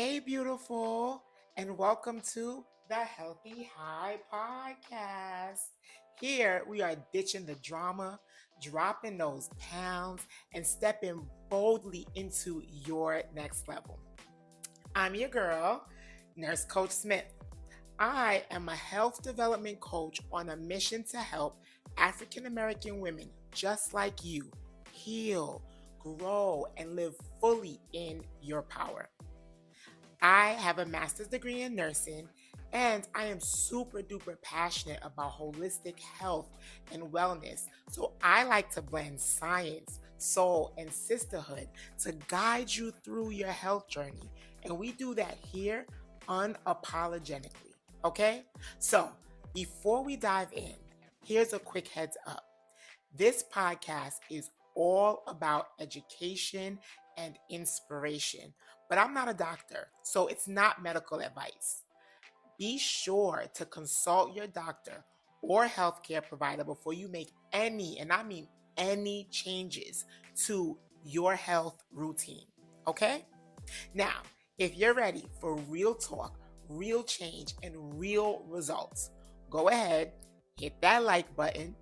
Hey, beautiful, and welcome to the Healthy High Podcast. Here we are ditching the drama, dropping those pounds, and stepping boldly into your next level. I'm your girl, Nurse Coach Smith. I am a health development coach on a mission to help African American women just like you heal, grow, and live fully in your power. I have a master's degree in nursing, and I am super duper passionate about holistic health and wellness. So I like to blend science, soul, and sisterhood to guide you through your health journey. And we do that here unapologetically. Okay? So before we dive in, here's a quick heads up. This podcast is all about education and inspiration, but I'm not a doctor, so it's not medical advice. Be sure to consult your doctor or healthcare provider before you make any, and I mean any, changes to your health routine. Okay? Now, if you're ready for real talk, real change, and real results, go ahead, hit that like button,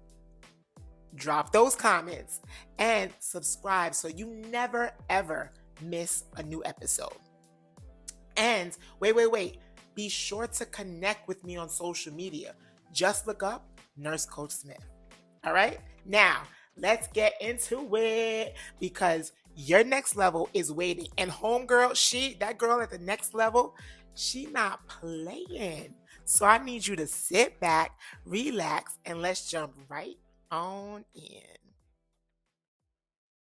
drop those comments, and subscribe so you never ever miss a new episode. And wait. Be sure to connect with me on social media. Just look up Nurse Coach Smith. All right? Now, let's get into it because your next level is waiting. And homegirl, that girl at the next level, she not playing. So I need you to sit back, relax, and let's jump right on in.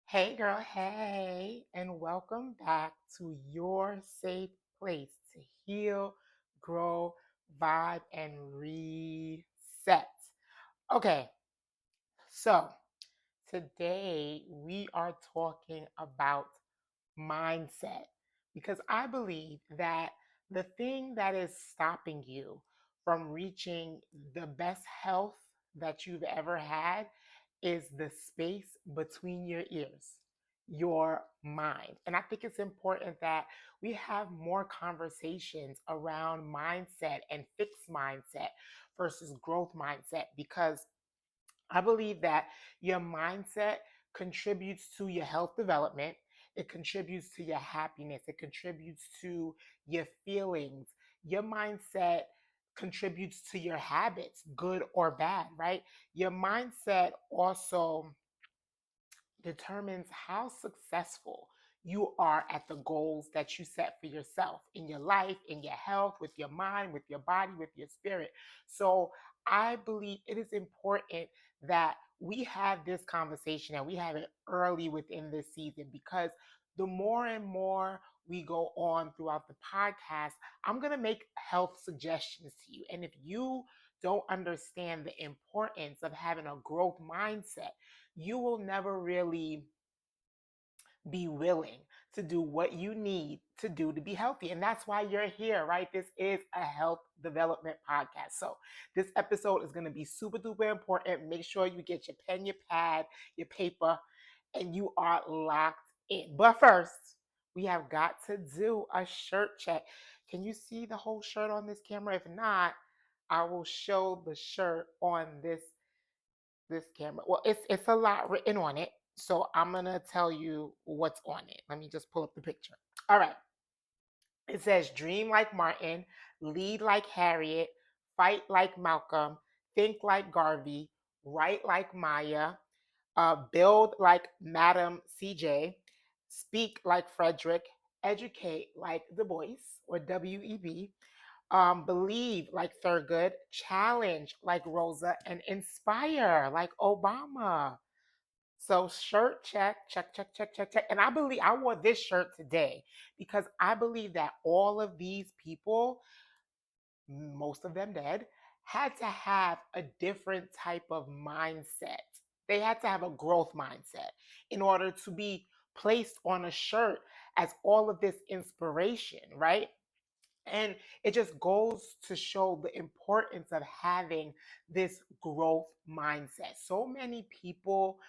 Hey, girl, hey, and welcome back to your safe place to heal, grow, vibe, and reset. Okay, so today we are talking about mindset because I believe that the thing that is stopping you from reaching the best health that you've ever had is the space between your ears, your mind. And I think it's important that we have more conversations around mindset and fixed mindset versus growth mindset because I believe that your mindset contributes to your health development. It contributes to your happiness. It contributes to your feelings. Your mindset contributes to your habits, good or bad, right? Your mindset also determines how successful you are at the goals that you set for yourself in your life, in your health, with your mind, with your body, with your spirit. So I believe it is important that we have this conversation and we have it early within this season because the more and more we go on throughout the podcast, I'm going to make health suggestions to you. And if you don't understand the importance of having a growth mindset, you will never really be willing to do what you need to do to be healthy. And that's why you're here, right? This is a health development podcast. So this episode is going to be super duper important. Make sure you get your pen, your pad, your paper, and you are locked in. But first, we have got to do a shirt check. Can you see the whole shirt on this camera? If not, I will show the shirt on this camera. Well, it's a lot written on it, so I'm gonna tell you what's on it. Let me just pull up the picture. All right. It says dream like Martin, lead like Harriet, fight like Malcolm, think like Garvey, write like Maya, build like Madam CJ, speak like Frederick, educate like Du Bois or WEB, believe like Thurgood, challenge like Rosa, and inspire like Obama. So shirt check. And I believe I wore this shirt today because I believe that all of these people, most of them dead, had to have a different type of mindset. They had to have a growth mindset in order to be placed on a shirt as all of this inspiration, right? And it just goes to show the importance of having this growth mindset. So many people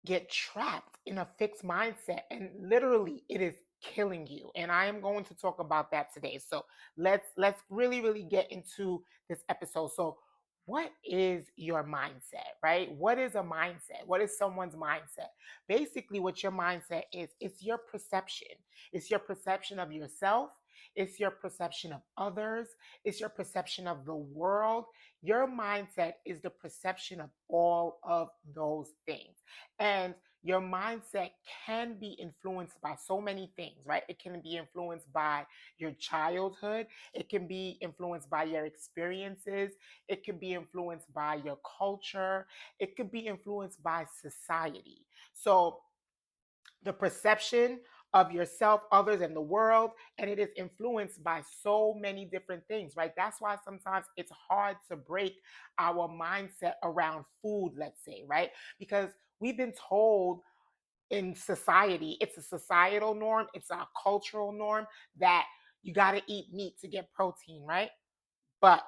get trapped in a fixed mindset, and literally it is killing you. And I am going to talk about that today. So let's really get into this episode. So what is your mindset, right? What is a mindset? What is someone's mindset? Basically, what your mindset is, it's your perception. It's your perception of yourself. It's your perception of others. It's your perception of the world. Your mindset is the perception of all of those things. And your mindset can be influenced by so many things, right? It can be influenced by your childhood. It can be influenced by your experiences. It can be influenced by your culture. It could be influenced by society. So the perception of yourself, others, and the world, and it is influenced by so many different things, right? That's why sometimes it's hard to break our mindset around food, let's say, right? Because we've been told in society, it's a societal norm, it's a cultural norm that you got to eat meat to get protein, right? But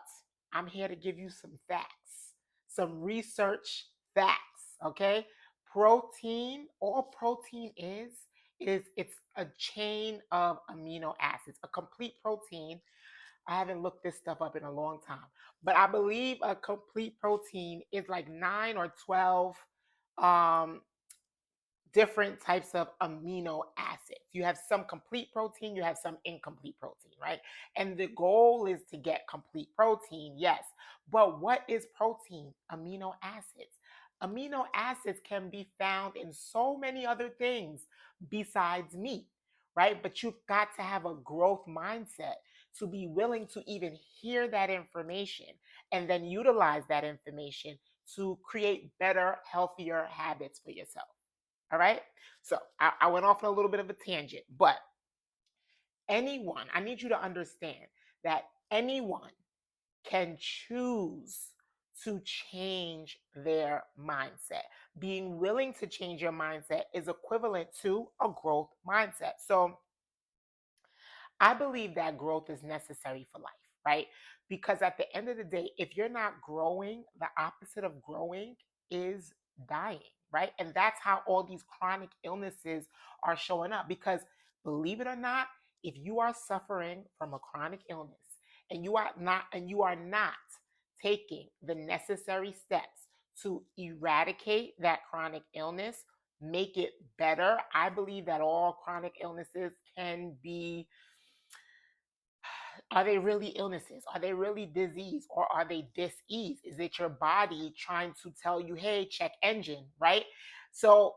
I'm here to give you some facts, some research facts, okay? Protein, all protein is it's a chain of amino acids. A complete protein, I haven't looked this stuff up in a long time, but I believe a complete protein is like 9 or 12 um different types of amino acids. You have some complete protein, you have some incomplete protein, right? And the goal is to get complete protein, yes. But what is protein? Amino acids. Amino acids can be found in so many other things besides meat, right? But you've got to have a growth mindset to be willing to even hear that information and then utilize that information to create better, healthier habits for yourself. All right. So I went off on a little bit of a tangent, but anyone, I need you to understand that anyone can choose to change their mindset. Being willing to change your mindset is equivalent to a growth mindset. So I believe that growth is necessary for life, right? Because at the end of the day, if you're not growing, the opposite of growing is dying, right? And that's how all these chronic illnesses are showing up. Because believe it or not, if you are suffering from a chronic illness and you are not taking the necessary steps to eradicate that chronic illness, make it better, I believe that all chronic illnesses can be, are they really illnesses? Are they really disease? Or are they dis-ease? Is it your body trying to tell you, hey, check engine, right? So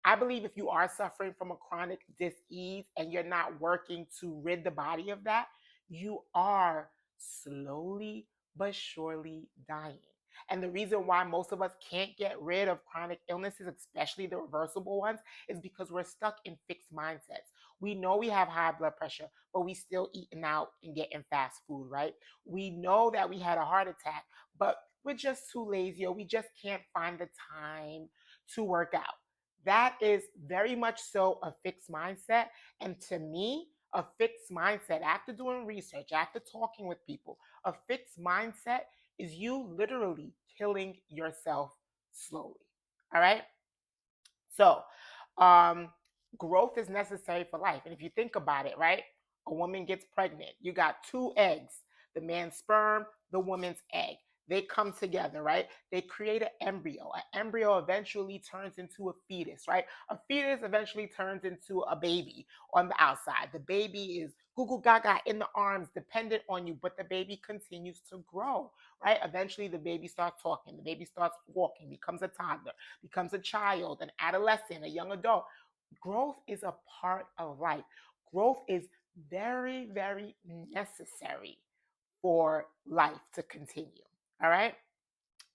I believe if you are suffering from a chronic dis-ease and you're not working to rid the body of that, you are slowly but surely dying. And the reason why most of us can't get rid of chronic illnesses, especially the reversible ones, is because we're stuck in fixed mindsets. We know we have high blood pressure, but we still eating out and getting fast food, right? We know that we had a heart attack, but we're just too lazy or we just can't find the time to work out. That is very much so a fixed mindset. And to me, a fixed mindset, after doing research, after talking with people, a fixed mindset is you literally killing yourself slowly. All right. So, um, growth is necessary for life. And if you think about it, right? A woman gets pregnant. You got two eggs, the man's sperm, the woman's egg. They come together, right? They create an embryo. An embryo eventually turns into a fetus, right? A fetus eventually turns into a baby on the outside. The baby is goo goo gaga in the arms, dependent on you, but the baby continues to grow, right? Eventually, the baby starts talking, the baby starts walking, becomes a toddler, becomes a child, an adolescent, a young adult. Growth is a part of life. Growth is very necessary for life to continue. All right.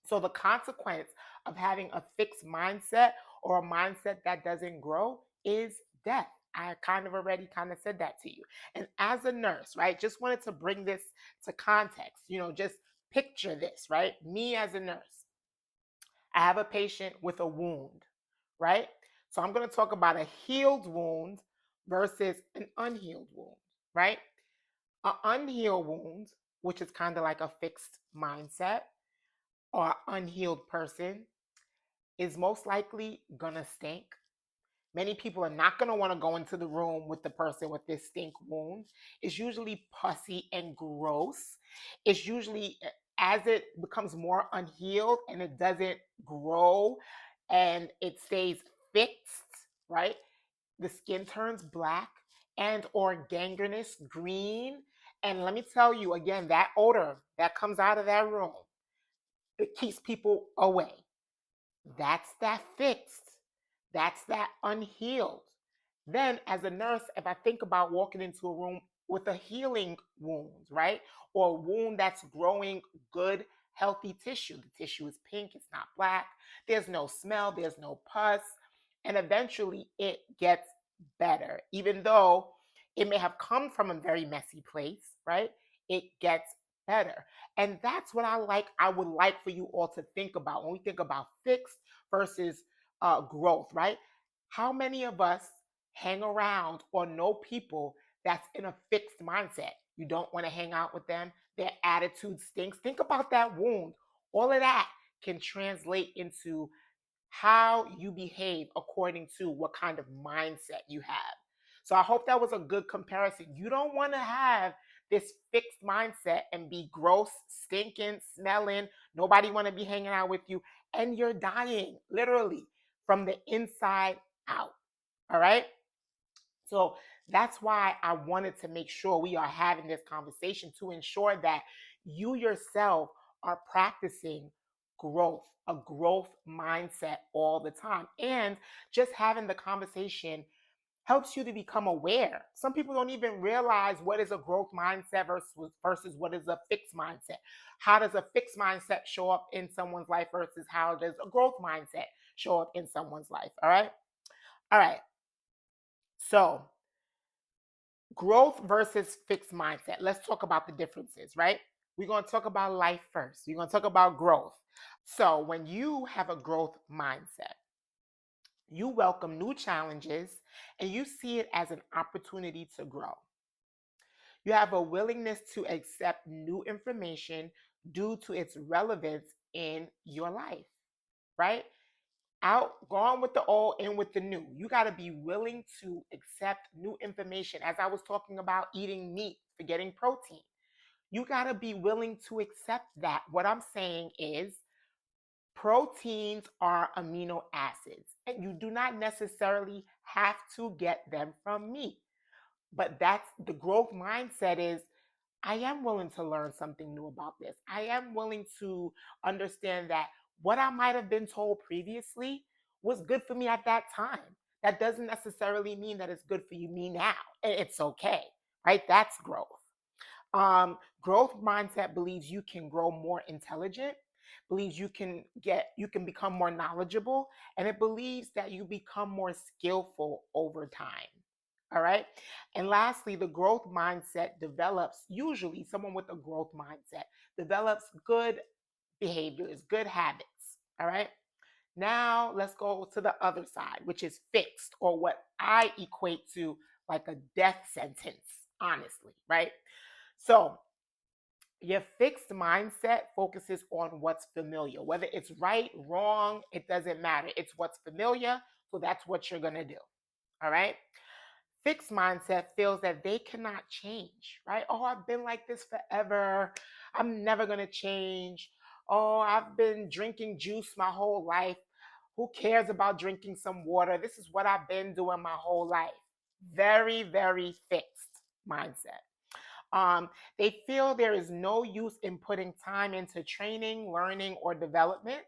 So, the consequence of having a fixed mindset or a mindset that doesn't grow is death. I kind of already kind of said that to you. And as a nurse, right, just wanted to bring this to context, just picture this, right? Me as a nurse, I have a patient with a wound, right? So I'm going to talk about a healed wound versus an unhealed wound, right? An unhealed wound, which is kind of like a fixed mindset, or unhealed person, is most likely gonna stink. Many people are not going to want to go into the room with the person with this stink wound. It's usually pussy and gross. It's usually as it becomes more unhealed and it doesn't grow and it stays fixed, right? The skin turns black and or gangrenous green. And let me tell you again, that odor that comes out of that room, it keeps people away. That's that fixed. That's that unhealed. Then, as a nurse, if I think about walking into a room with a healing wound, right? Or a wound that's growing good, healthy tissue. The tissue is pink, it's not black. There's no smell, there's no pus. And eventually it gets better. Even though it may have come from a very messy place, right? It gets better. And that's what I would like for you all to think about when we think about fixed versus growth, right? How many of us hang around or know people that's in a fixed mindset? You don't want to hang out with them. Their attitude stinks. Think about that wound. All of that can translate into how you behave according to what kind of mindset you have. So I hope that was a good comparison. You don't want to have this fixed mindset and be gross, stinking, smelling. Nobody want to be hanging out with you and you're dying literally from the inside out. All right? So that's why I wanted to make sure we are having this conversation to ensure that you yourself are practicing growth, a growth mindset all the time. And just having the conversation helps you to become aware. Some people don't even realize what is a growth mindset versus what is a fixed mindset. How does a fixed mindset show up in someone's life versus how does a growth mindset show up in someone's life? All right. All right. So growth versus fixed mindset. Let's talk about the differences, right? We're going to talk about life first. We're going to talk about growth. So, when you have a growth mindset, you welcome new challenges and you see it as an opportunity to grow. You have a willingness to accept new information due to its relevance in your life, right? Out, gone with the old, in with the new. You got to be willing to accept new information. As I was talking about eating meat for getting protein, you got to be willing to accept that. What I'm saying is, proteins are amino acids, and you do not necessarily have to get them from meat. But that's the growth mindset is I am willing to learn something new about this. I am willing to understand that what I might have been told previously was good for me at that time. That doesn't necessarily mean that it's good for you me now. And it's okay, right? That's growth. Growth mindset believes you can grow more intelligent, believes you can become more knowledgeable, and it believes that you become more skillful over time. All right. And lastly, the growth mindset develops, usually someone with a growth mindset develops good behaviors, good habits. All right. Now let's go to the other side, which is fixed, or what I equate to like a death sentence, honestly. Right. So your fixed mindset focuses on what's familiar, whether it's right, wrong, it doesn't matter. It's what's familiar. So that's what you're going to do. All right. Fixed mindset feels that they cannot change, right? Oh, I've been like this forever. I'm never going to change. Oh, I've been drinking juice my whole life. Who cares about drinking some water? This is what I've been doing my whole life. Very, very fixed mindset. They feel there is no use in putting time into training, learning, or development.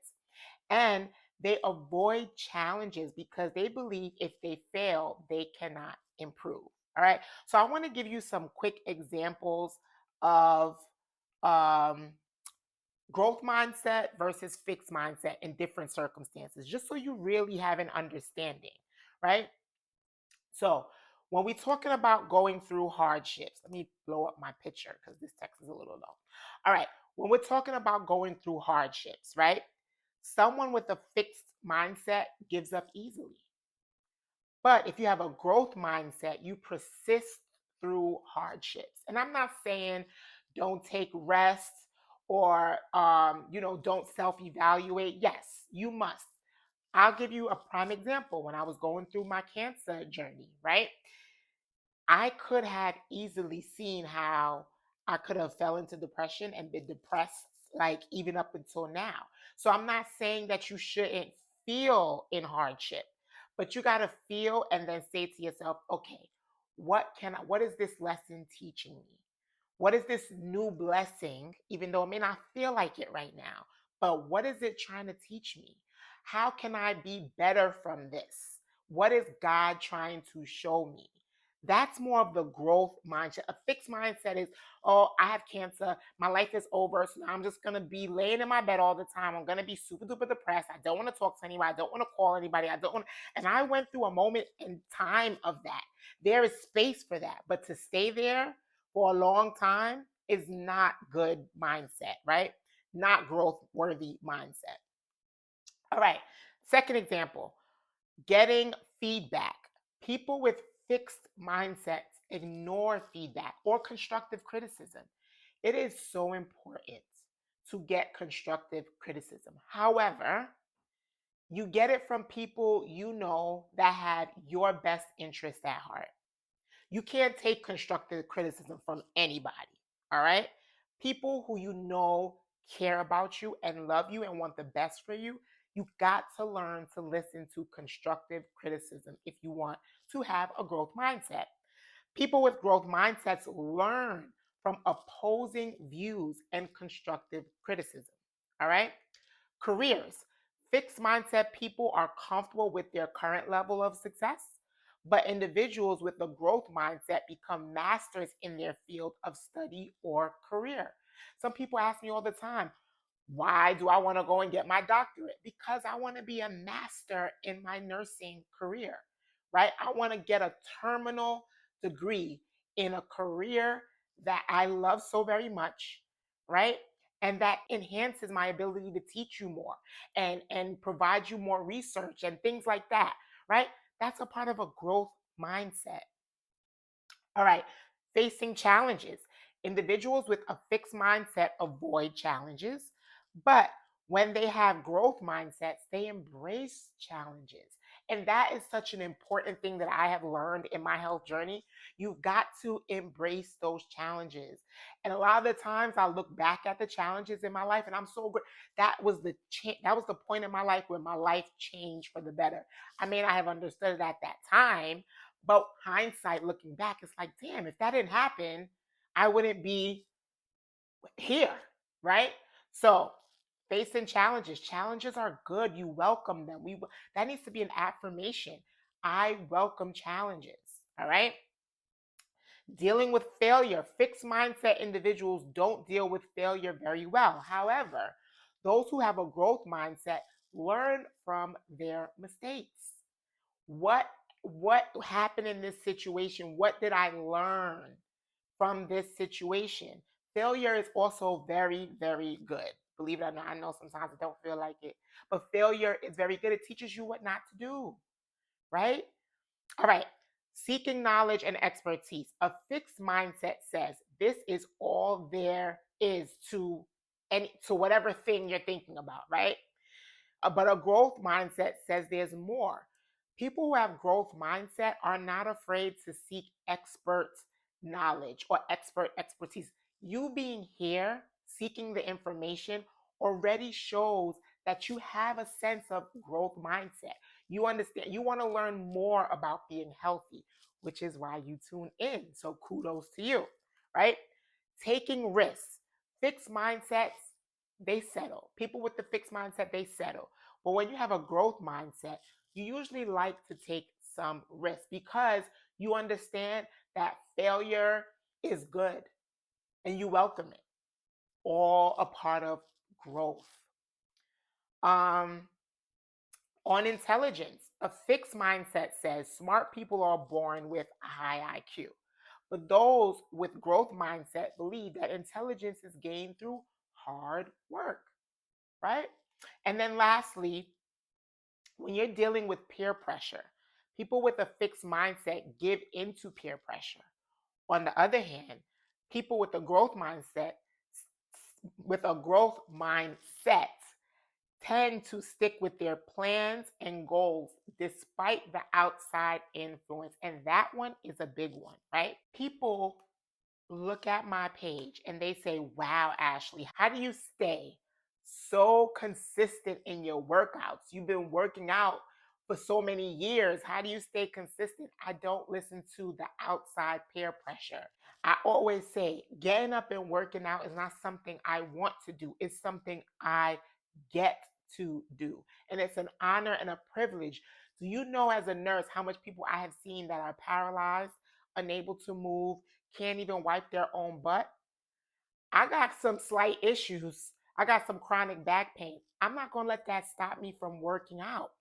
And they avoid challenges because they believe if they fail, they cannot improve. All right. So I want to give you some quick examples of um, growth mindset versus fixed mindset in different circumstances, just so you really have an understanding, right? So when we're talking about going through hardships, let me blow up my picture because this text is a little long. All right. When we're talking about going through hardships, right? Someone with a fixed mindset gives up easily. But if you have a growth mindset, you persist through hardships. And I'm not saying don't take rest or don't self-evaluate. Yes, you must. I'll give you a prime example. When I was going through my cancer journey, right? I could have easily seen how I could have fell into depression and been depressed like even up until now. So I'm not saying that you shouldn't feel in hardship, but you got to feel and then say to yourself, okay, what is this lesson teaching me? What is this new blessing, even though it may not feel like it right now? But what is it trying to teach me? How can I be better from this? What is God trying to show me? That's more of the growth mindset. A fixed mindset is, oh, I have cancer. My life is over. So now I'm just going to be laying in my bed all the time. I'm going to be super duper depressed. I don't want to talk to anybody. I don't want to call anybody. I don't want. And I went through a moment in time of that. There is space for that. But to stay there for a long time is not good mindset, right? Not growth worthy mindset. All right. Second example, getting feedback. People with fixed mindsets ignore feedback or constructive criticism. It is so important to get constructive criticism. However, you get it from people you know that have your best interest at heart. You can't take constructive criticism from anybody. All right. People who you know care about you and love you and want the best for you, you got to learn to listen to constructive criticism if you want to have a growth mindset. People with growth mindsets learn from opposing views and constructive criticism. All right. Careers. Fixed mindset people are comfortable with their current level of success, but individuals with a growth mindset become masters in their field of study or career. Some people ask me all the time, why do I want to go and get my doctorate? Because I want to be a master in my nursing career, right? I want to get a terminal degree in a career that I love so very much, right? And that enhances my ability to teach you more and provide you more research and things like that, right? That's a part of a growth mindset. All right, facing challenges. Individuals with a fixed mindset avoid challenges, but when they have growth mindsets, they embrace challenges. And that is such an important thing that I have learned in my health journey. You've got to embrace those challenges. And a lot of the times I look back at the challenges in my life and I'm so great. That was the point in my life where my life changed for the better. I may not have understood it at that time, but hindsight looking back, it's like, damn, if that didn't happen, I wouldn't be here, right? So facing challenges, challenges are good. You welcome them. That needs to be an affirmation. I welcome challenges. All right. Dealing with failure. Fixed mindset individuals don't deal with failure very well. However, those who have a growth mindset learn from their mistakes. What happened in this situation? What did I learn from this situation? Failure is also very, very good. Believe it or not, I know sometimes I don't feel like it, but failure is very good. It teaches you what not to do, right? All right. Seeking knowledge and expertise. A fixed mindset says this is all there is to whatever thing you're thinking about, right? But a growth mindset says there's more. People who have growth mindset are not afraid to seek expert knowledge or expert expertise. You being here, seeking the information, already shows that you have a sense of growth mindset. You understand, you want to learn more about being healthy, which is why you tune in. So kudos to you, right? Taking risks. Fixed mindsets, they settle. People with the fixed mindset, they settle. But when you have a growth mindset, you usually like to take some risk because you understand that failure is good and you welcome it. All a part of growth. Um, on intelligence, a fixed mindset says smart people are born with a high IQ. But those with growth mindset believe that intelligence is gained through hard work, right? And then lastly, when you're dealing with peer pressure, people with a fixed mindset give into peer pressure. On the other hand, people with a growth mindset tend to stick with their plans and goals despite the outside influence. And that one is a big one, right? People look at my page and they say, "Wow, Ashley, how do you stay so consistent in your workouts? You've been working out for so many years. How do you stay consistent?" I don't listen to the outside peer pressure. I always say, getting up and working out is not something I want to do, it's something I get to do. And it's an honor and a privilege. Do you know, as a nurse, how much people I have seen that are paralyzed, unable to move, can't even wipe their own butt? I got some slight issues. I got some chronic back pain. I'm not going to let that stop me from working out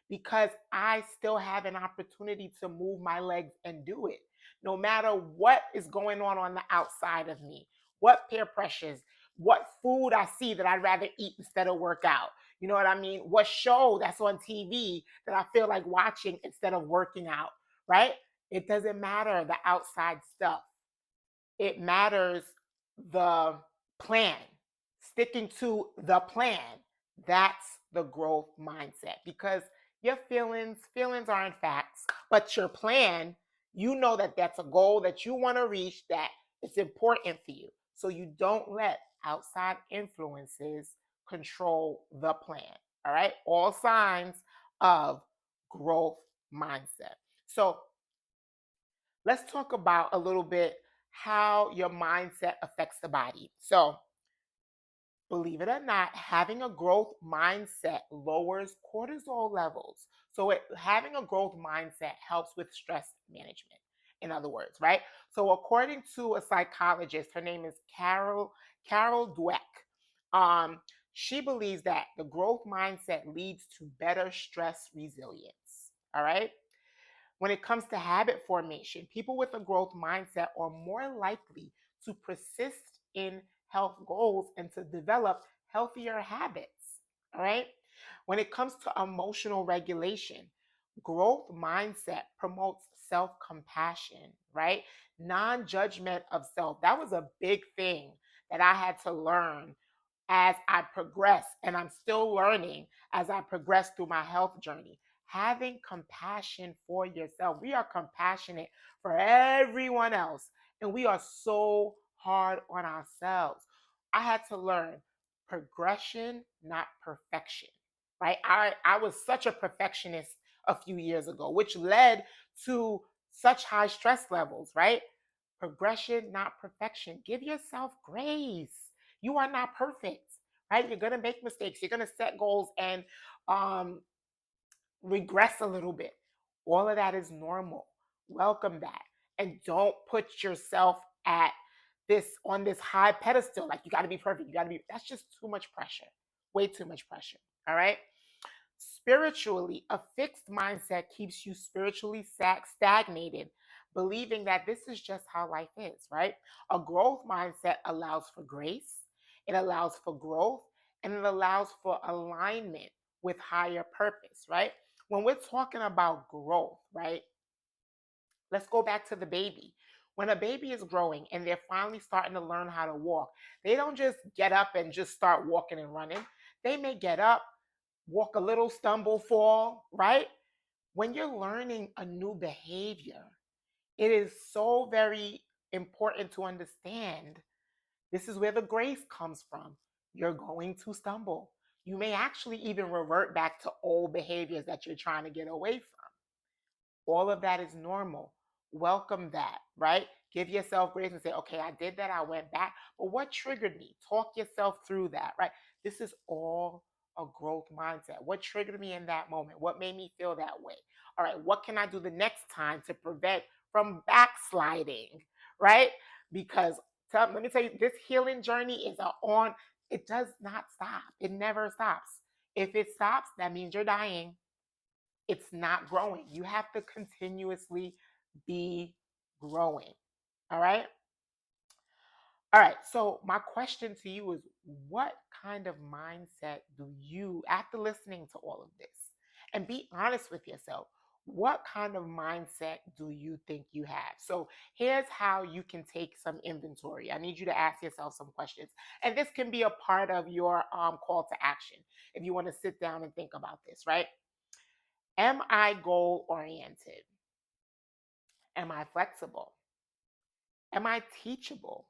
because I still have an opportunity to move my legs and do it. No matter what is going on the outside of me, what peer pressures, what food I see that I'd rather eat instead of work out. You know what I mean? What show that's on TV that I feel like watching instead of working out, right? It doesn't matter the outside stuff. It matters the plan, sticking to the plan. That's the growth mindset, because your feelings aren't facts, but your plan, you know that that's a goal that you want to reach, that it's important for you. So you don't let outside influences control the plan. All right. All signs of growth mindset. So let's talk about a little bit how your mindset affects the body. So, believe it or not, having a growth mindset lowers cortisol levels. So, having a growth mindset helps with stress management, in other words, right? So, according to a psychologist, her name is Carol Dweck. She believes that the growth mindset leads to better stress resilience. All right. When it comes to habit formation, people with a growth mindset are more likely to persist in health goals and to develop healthier habits. All right. When it comes to emotional regulation, growth mindset promotes self compassion, right? Non judgment of self. That was a big thing that I had to learn as I progress, and I'm still learning as I progress through my health journey. Having compassion for yourself. We are compassionate for everyone else, and we are so hard on ourselves. I had to learn progression, not perfection. Right? I was such a perfectionist a few years ago, which led to such high stress levels, right? Progression, not perfection. Give yourself grace. You are not perfect, right? You're gonna make mistakes. You're gonna set goals and um, regress a little bit. All of that is normal. Welcome that, and don't put yourself at this on this high pedestal. Like, you got to be perfect. You got to be. That's just too much pressure. Way too much pressure. All right. Spiritually, a fixed mindset keeps you spiritually stagnated, believing that this is just how life is, right? A growth mindset allows for grace, it allows for growth, and it allows for alignment with higher purpose, right? When we're talking about growth, right? Let's go back to the baby. When a baby is growing and they're finally starting to learn how to walk, they don't just get up and just start walking and running. They may get up, walk a little, stumble, fall, right? When you're learning a new behavior, it is so very important to understand this is where the grace comes from. You're going to stumble. You may actually even revert back to old behaviors that you're trying to get away from. All of that is normal. Welcome that, right? Give yourself grace and say, okay, I did that. I went back. But what triggered me? Talk yourself through that, right? This is all a growth mindset. What triggered me in that moment? What made me feel that way? All right, what can I do the next time to prevent from backsliding, right? Because let me tell you, this healing journey is it does not stop. It never stops. If it stops, that means you're dying. It's not growing. You have to continuously be growing. All right. All right. So, my question to you is, what kind of mindset do you, after listening to all of this, and be honest with yourself, What kind of mindset do you think you have? So here's how you can take some inventory. I need you to ask yourself some questions. And this can be a part of your call to action if you want to sit down and think about this, right? Am I goal oriented? Am I flexible? Am I teachable?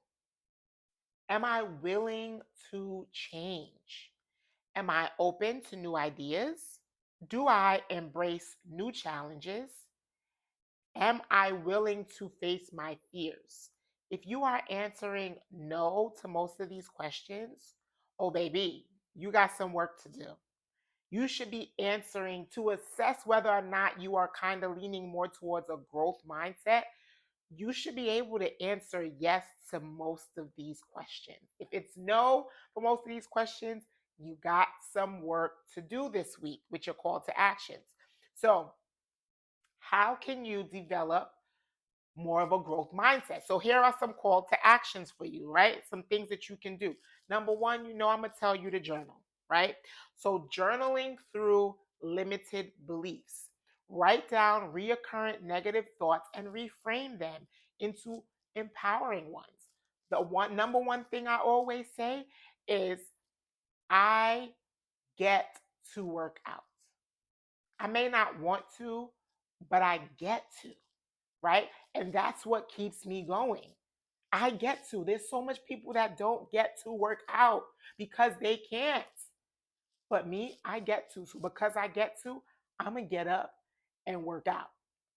Am I willing to change? Am I open to new ideas? Do I embrace new challenges? Am I willing to face my fears? If you are answering no to most of these questions, oh, baby, you got some work to do. You should be answering to assess whether or not you are kind of leaning more towards a growth mindset. You should be able to answer yes to most of these questions. If it's no for most of these questions, you got some work to do this week with your call to actions. So, how can you develop more of a growth mindset? So here are some call to actions for you, right? Some things that you can do. Number one, I'm going to tell you to journal, right? So journaling through limited beliefs. Write down reoccurrent negative thoughts and reframe them into empowering ones. The one number one thing I always say is I get to work out. I may not want to, but I get to, right? And that's what keeps me going. I get to. There's so much people that don't get to work out because they can't. But me, I get to. So because I get to, I'm going to get up and work out.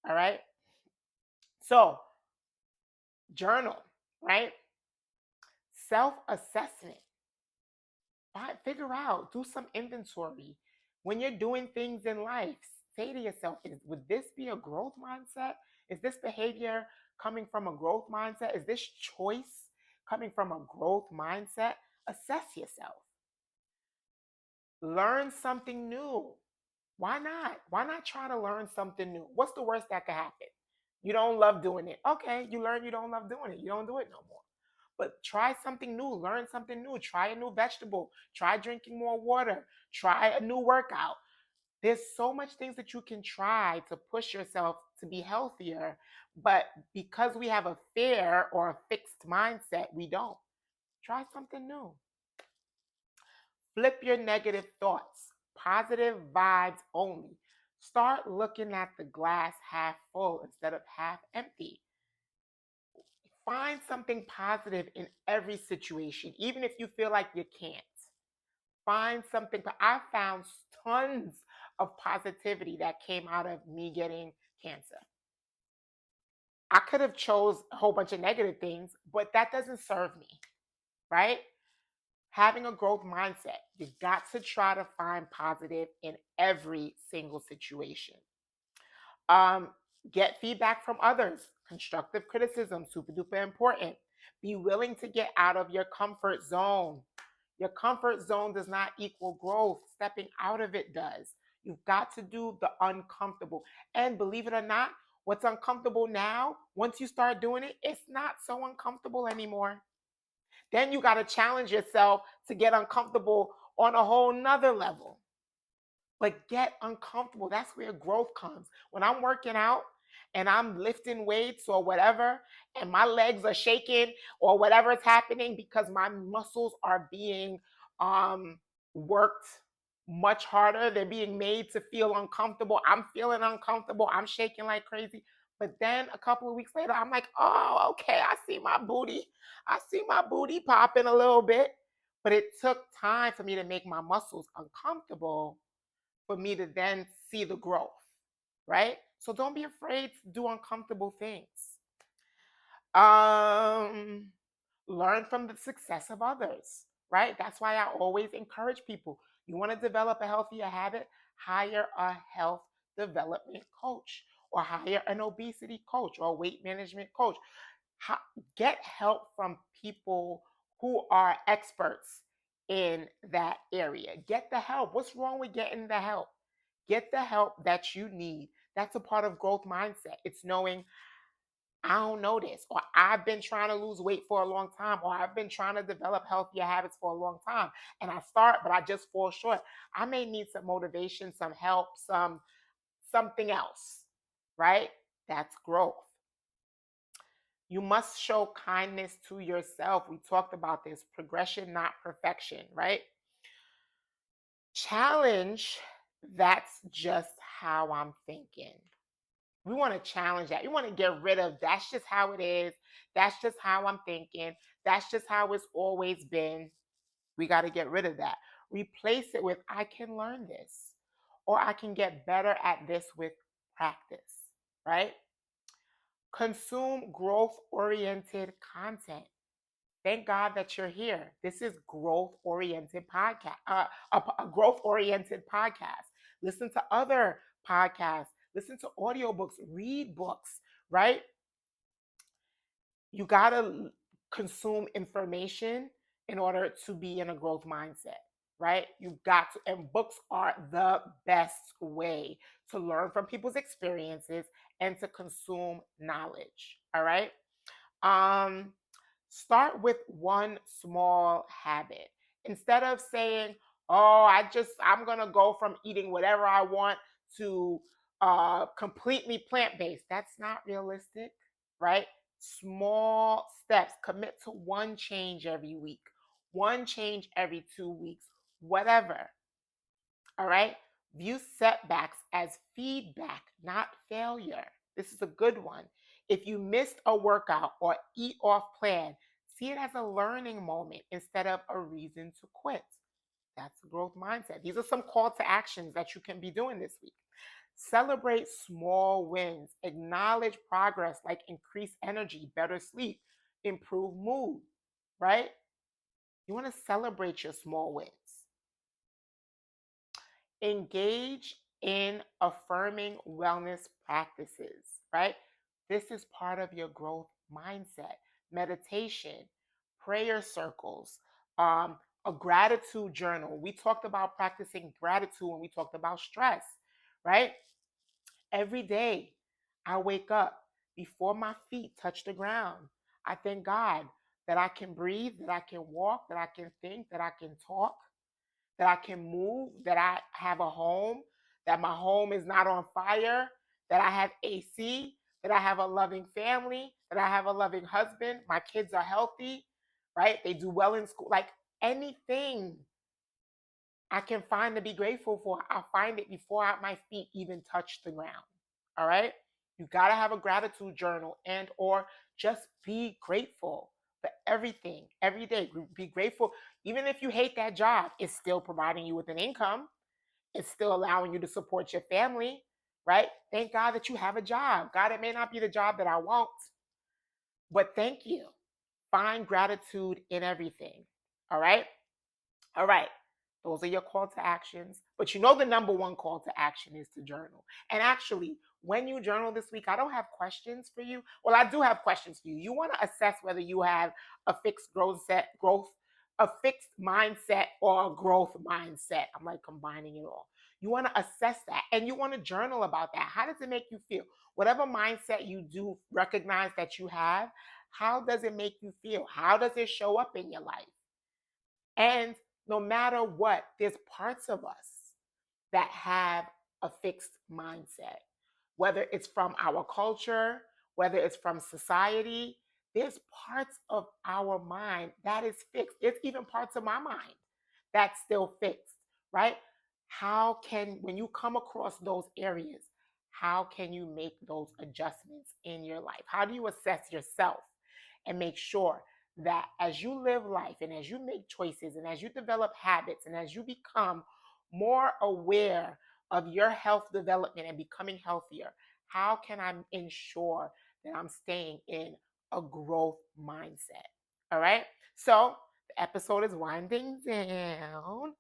All right. So journal, right? Self assessment. Figure out, do some inventory. When you're doing things in life, say to yourself, would this be a growth mindset? Is this behavior coming from a growth mindset? Is this choice coming from a growth mindset? Assess yourself. Learn something new. Why not? Why not try to learn something new? What's the worst that could happen? You don't love doing it. Okay, you learn you don't love doing it. You don't do it no more. But try something new, learn something new, try a new vegetable, try drinking more water, try a new workout. There's so much things that you can try to push yourself to be healthier. But because we have a fear or a fixed mindset, we don't. Try something new. Flip your negative thoughts, positive vibes only. Start looking at the glass half full instead of half empty. Find something positive in every situation, even if you feel like you can't. Find something. But I found tons of positivity that came out of me getting cancer. I could have chose a whole bunch of negative things, but that doesn't serve me, right? Having a growth mindset, you got to try to find positive in every single situation. Um, get feedback from others. Constructive criticism, super duper important. Be willing to get out of your comfort zone. Your comfort zone does not equal growth. Stepping out of it does. You've got to do the uncomfortable. And believe it or not, what's uncomfortable now, once you start doing it, it's not so uncomfortable anymore. Then you got to challenge yourself to get uncomfortable on a whole nother level. But get uncomfortable. That's where growth comes. When I'm working out and I'm lifting weights or whatever, and my legs are shaking or whatever is happening because my muscles are being worked much harder. They're being made to feel uncomfortable. I'm feeling uncomfortable. I'm shaking like crazy. But then a couple of weeks later, I'm like, oh, okay, I see my booty. I see my booty popping a little bit. But it took time for me to make my muscles uncomfortable for me to then see the growth, right? So don't be afraid to do uncomfortable things. Um, Learn from the success of others, right? That's why I always encourage people. You want to develop a healthier habit, hire a health development coach or hire an obesity coach or a weight management coach. Get help from people who are experts in that area. Get the help. What's wrong with getting the help? Get the help that you need. That's a part of growth mindset. It's knowing I don't know this, or I've been trying to lose weight for a long time, or I've been trying to develop healthier habits for a long time. And I start, but I just fall short. I may need some motivation, some help, something else. right? That's growth. You must show kindness to yourself. We talked about this progression, not perfection, right? Challenge, that's just how I'm thinking. We want to challenge that. You want to get rid of that's just how it is. That's just how I'm thinking. That's just how it's always been. We got to get rid of that. Replace it with I can learn this or I can get better at this with practice, right? Consume growth oriented content. Thank God that you're here. This is growth oriented podcast, a growth oriented podcast. Listen to other podcasts, listen to audiobooks, read books, right? You got to consume information in order to be in a growth mindset, right? You got to, and books are the best way to learn from people's experiences and to consume knowledge, all right? Um, Start with one small habit. Instead of saying, "Oh, I'm going to go from eating whatever I want to completely plant-based." That's not realistic, right? Small steps. Commit to one change every week, one change every 2 weeks, whatever. All right? View setbacks as feedback, not failure. This is a good one. If you missed a workout or eat off plan, see it as a learning moment instead of a reason to quit. That's a growth mindset. These are some call to actions that you can be doing this week. Celebrate small wins. Acknowledge progress like increased energy, better sleep, improved mood, right? You want to celebrate your small wins. Engage in affirming wellness practices, right? This is part of your growth mindset. Meditation, prayer circles, a gratitude journal. We talked about practicing gratitude when we talked about stress, right? Every day I wake up before my feet touch the ground. I thank God that I can breathe, that I can walk, that I can think, that I can talk, that I can move, that I have a home, that my home is not on fire, that I have AC, that I have a loving family, that I have a loving husband, my kids are healthy, right? They do well in school. Like anything I can find to be grateful for, I'll find it before my feet even touch the ground. All right? You got to have a gratitude journal and or just be grateful for everything every day. Be grateful even if you hate that job, it's still providing you with an income. It's still allowing you to support your family, right? Thank God that you have a job. God, it may not be the job that I want, but thank you. Find gratitude in everything. All right? All right. Those are your call to actions. But you know, the number one call to action is to journal. And actually, when you journal this week, I don't have questions for you. Well, I do have questions for you. You want to assess whether you have a fixed a fixed mindset or a growth mindset. I'm like combining it all. You want to assess that and you want to journal about that. How does it make you feel? Whatever mindset you do recognize that you have, how does it make you feel? How does it show up in your life? And no matter what, there's parts of us that have a fixed mindset, whether it's from our culture, whether it's from society. There's parts of our mind that is fixed. There's even parts of my mind that's still fixed, right? When you come across those areas, how can you make those adjustments in your life? How do you assess yourself and make sure that as you live life and as you make choices and as you develop habits and as you become more aware of your health development and becoming healthier, how can I ensure that I'm staying in a growth mindset? All right. So the episode is winding down.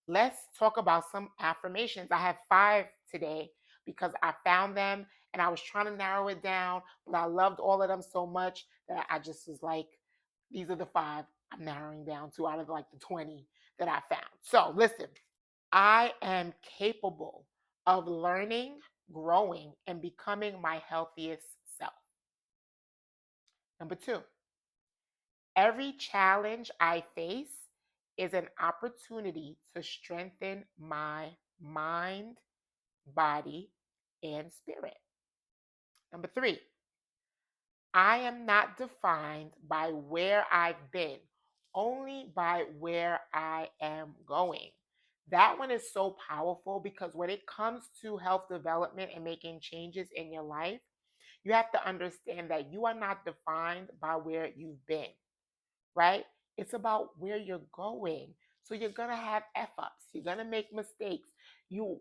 Let's talk about some affirmations. I have 5 today because I found them and I was trying to narrow it down, but I loved all of them so much that I just was like, these are the 5 I'm narrowing down to out of like the 20 that I found. So listen, I am capable of learning, growing, and becoming my healthiest self. Number 2, every challenge I face is an opportunity to strengthen my mind, body, and spirit. Number 3, I am not defined by where I've been, only by where I am going. That one is so powerful because when it comes to health development and making changes in your life, you have to understand that you are not defined by where you've been, right? It's about where you're going. So you're gonna have F ups, you're gonna make mistakes. You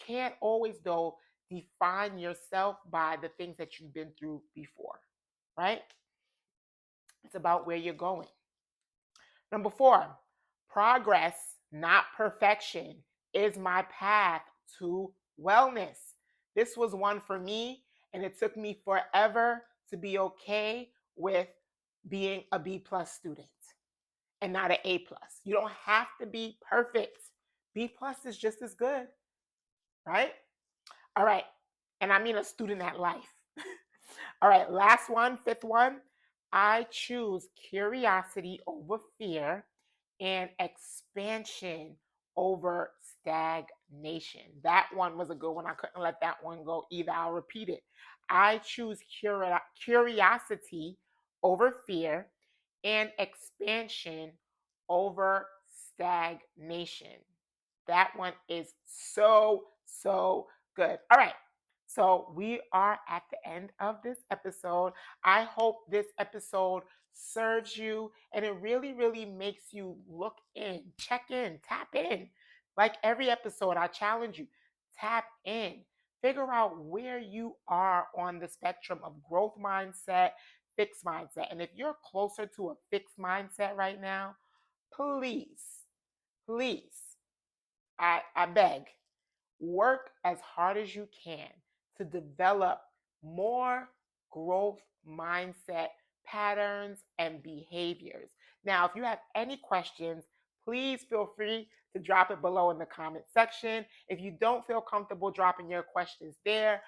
can't always though define yourself by the things that you've been through before, right? It's about where you're going. Number 4, progress, not perfection, is my path to wellness. This was one for me, and it took me forever to be okay with being a B plus student and not an A plus. You don't have to be perfect. B plus is just as good, right? All right. And I mean a student at life. All right, last one, fifth one. I choose curiosity over fear and expansion over stagnation. That one was a good one. I couldn't let that one go either. I'll repeat it. I choose curiosity over fear and expansion over stagnation. That one is so good. All right. So we are at the end of this episode. I hope this episode serves you and it really makes you look in, check in, tap in. Like every episode, I challenge you, tap in. Figure out where you are on the spectrum of growth mindset, fixed mindset. And if you're closer to a fixed mindset right now, please, please, I beg, work as hard as you can to develop more growth mindset patterns and behaviors. Now, if you have any questions, please feel free to drop it below in the comment section. If you don't feel comfortable dropping your questions there,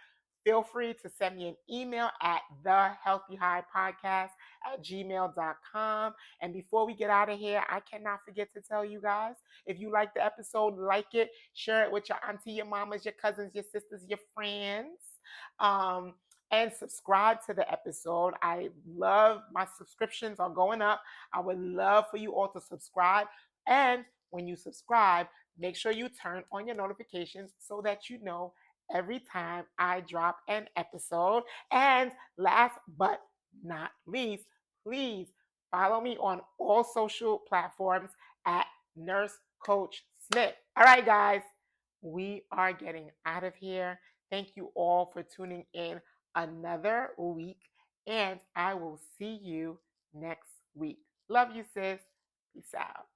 feel free to send me an email at thehealthyhigh@gmail.com. And before we get out of here, I cannot forget to tell you guys, if you like the episode, like it, share it with your auntie, your mamas, your cousins, your sisters, your friends. Um, and subscribe to the episode. I love my subscriptions are going up. I would love for you all to subscribe. And when you subscribe, make sure you turn on your notifications so that you know every time I drop an episode. And last but not least, please follow me on all social platforms at Nurse Coach Smith. All right, guys, we are getting out of here. Thank you all for tuning in another week, and I will see you next week. Love you, sis. Peace out.